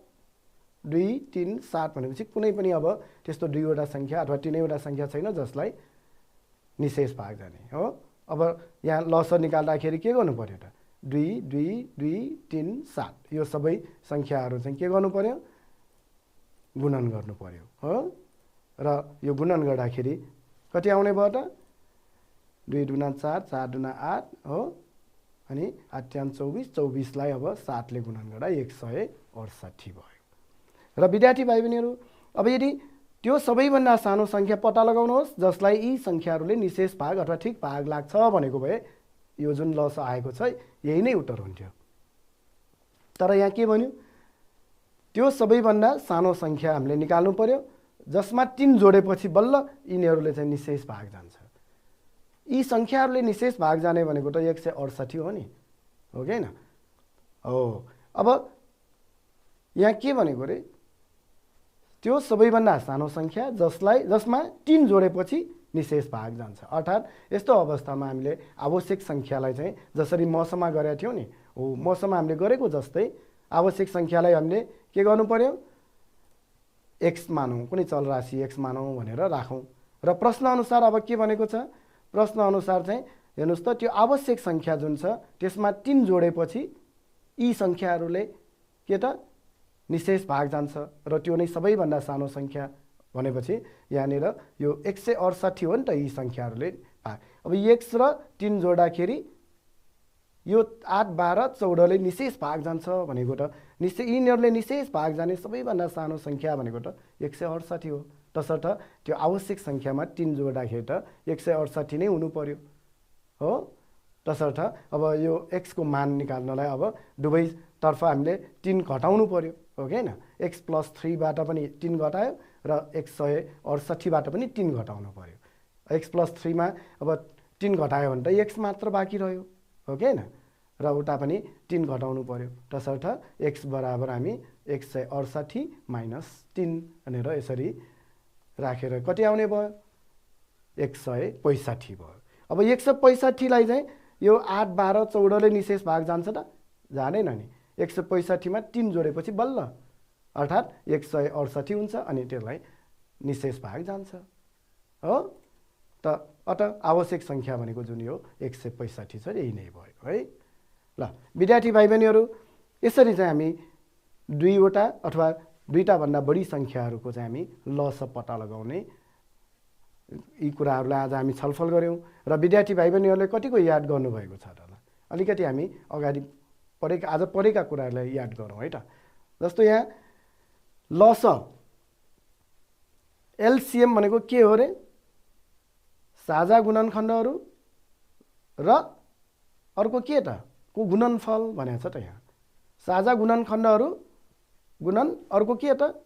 2, 3, 7 भनेपछि कुनै पनि अब त्यस्तो 2वटा सङ्ख्या अथवा 3वटा सङ्ख्या छैन जसलाई निशेष भाग जाने हो। अब यहाँ लस निकाल्दाखेरि के गर्नु पर्यो त 2, 2, 2, 3, 7 यो सबै सङ्ख्याहरू चाहिँ के गर्नु पर्यो गुणन गर्नु पर्यो हो। र यो गुणन गर्दाखेरि कति आउने भयो त 2 दुना 4, 4 दुना 8 हो अनि 8 ट्यान 24, 24लाई अब 7ले गुणन गर्दा 168 भयो। र विद्यार्थी भाइ बहिनीहरू अब यदि त्यो सबैभन्दा सानो सङ्ख्या पत्ता लगाउनुहोस् जसलाई यी सङ्ख्याहरूले निशेष भाग अथवा ठिक भाग लाग्छ भनेको भए यो जुन लस आएको छ यही नै उत्तर हुन्थ्यो। तर यहाँ के भन्यो त्यो सबैभन्दा सानो सङ्ख्या हामीले निकाल्नु पर्यो जसमा 3 जोडेपछि बल्ल यिनीहरूले चाहिँ निशेष भाग जान्छ। यी सङ्ख्याहरूले निशेष भाग जाने भनेको त 168 हो नि हो कि हैन हो। अब यहाँ के भनेको रे त्यो सबैभन्दा सानो सङ्ख्या जसमा 3 जोडेपछि निशेष भाग जान्छ। अर्थात् यस्तो अवस्थामा हामीले आवश्यक सङ्ख्यालाई चाहिँ जसरी मसँग गरेका थियौँ नि हो मसँग हामीले गरेको जस्तै आवश्यक सङ्ख्यालाई हामीले के गर्नु पर्यो x मानौँ, कुनै चलराशि x मानौँ भनेर राखौँ। र प्रश्न अनुसार अब के भनेको छ प्रश्न अनुसार चाहिँ हेर्नुहोस् त त्यो आवश्यक सङ्ख्या जुन छ त्यसमा 3 जोडेपछि यी सङ्ख्याहरूले के त निशेष भाग जान्छ र त्यो नै सबैभन्दा सानो सङ्ख्या भनेपछि यहाँनिर यो 168 हो नि त यी सङ्ख्याहरूले भाग। अब x र 3 जोड्दाखेरि यो 8, 12, 14ले निशेष भाग जान्छ भनेको त यिनीहरूले निशेष भाग जाने सबैभन्दा सानो सङ्ख्या भनेको त 168 हो। तसर्थ त्यो आवश्यक सङ्ख्यामा 3 जोड्दाखेरि त 168 नै हुनु पर्यो हो। तसर्थ अब यो x को मान निकाल्नलाई अब दुवैतर्फ हामीले 3 घटाउनु पर्यो हो कि हैन। x + 3बाट पनि 3 घटायो र 168बाट पनि 3 घटाउनु पर्यो। x + 3मा अब 3 घटायो भने त x मात्र बाँकी रह्यो हो कि हैन र उता पनि 3 घटाउनु पर्यो। तसर्थ x बराबर हामी 168 - 3 भनेर यसरी राखेर कति आउने भयो 165 भयो। अब 165लाई चाहिँ यो 8, 12, 14ले निशेष भाग जान्छ त जाँदैन नि। 165मा 3 जोडेपछि बल्ल अर्थात् 168 हुन्छ अनि त्यसलाई निशेष भाग जान्छ हो। त अत आवश्यक सङ्ख्या भनेको जुन यो 165 छ यही नै भयो है। ल विद्यार्थी भाइ बहिनीहरू यसरी चाहिँ हामी 2वटा अथवा 2टा भन्दा बढी सङ्ख्याहरूको चाहिँ हामी लस पत्ता लगाउने यी कुराहरूलाई आज हामी छलफल गऱ्यौँ। र विद्यार्थी भाइ बहिनीहरूले कतिको याद गर्नुभएको छ त अलिकति हामी अगाडि आज पढेका कुराहरूलाई याद गरौँ है त। जस्तो यहाँ लस एलसिएम भनेको के हो रे साझा गुणनखण्डहरू र अर्को के त को गुणनफल भनेको छ त यहाँ साझा गुणनखण्डहरू गुणन अर्को के त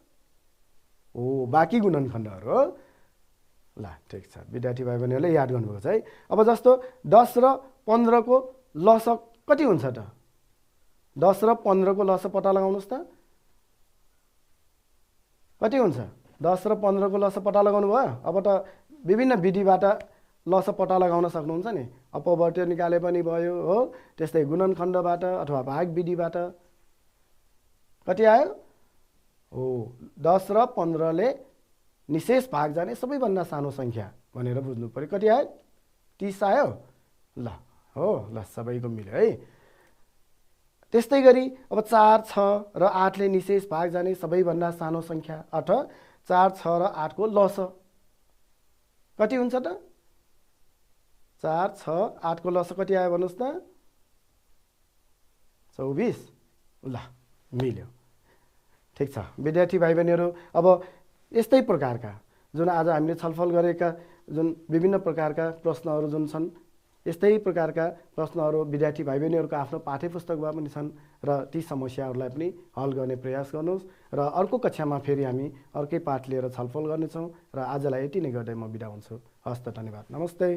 हो बाँकी गुणनखण्डहरू हो। ल ठिक छ विद्यार्थी भाइ बहिनीहरूले याद गर्नुभएको छ है। अब जस्तो 10 र 15 को लस कति हुन्छ त 10 र 15 को लस पत्ता लगाउनुहोस् त कति हुन्छ 10 र 15 को लस पत्ता लगाउनु भयो। अब त विभिन्न विधिबाट लस पत्ता लगाउन सक्नुहुन्छ नि अपवर्त्य निकाले पनि भयो हो त्यस्तै गुणनखण्डबाट अथवा भाग विधिबाट कति आयो हो 10 र 15ले निशेष भाग जाने सबैभन्दा सानो सङ्ख्या भनेर बुझ्नु पर्यो। कति आयो 30 आयो ल हो ल सबैको मिल्यो है। त्यस्तै गरी अब 4, 6 र 8ले निशेष भाग जाने सबैभन्दा सानो सङ्ख्या अथवा 4, 6 र 8 को लस कति हुन्छ त 4, 6, 8 को लस कति आयो भन्नुहोस् त 24 ल मिल्यो ठिक छ विद्यार्थी भाइ बहिनीहरू। अब यस्तै प्रकारका जुन आज हामीले छलफल गरेका जुन विभिन्न प्रकारका प्रश्नहरू जुन छन् यस्तै प्रकारका प्रश्नहरू विद्यार्थी भाइ बहिनीहरूको आफ्नो पाठ्यपुस्तकमा पनि छन् र ती समस्याहरूलाई पनि हल गर्ने प्रयास गर्नुहोस्। र अर्को कक्षामा फेरि हामी अर्कै पाठ लिएर छलफल गर्नेछौँ र आजलाई यति नै गर्दै म बिदा हुन्छु। हस्त धन्यवाद नमस्ते।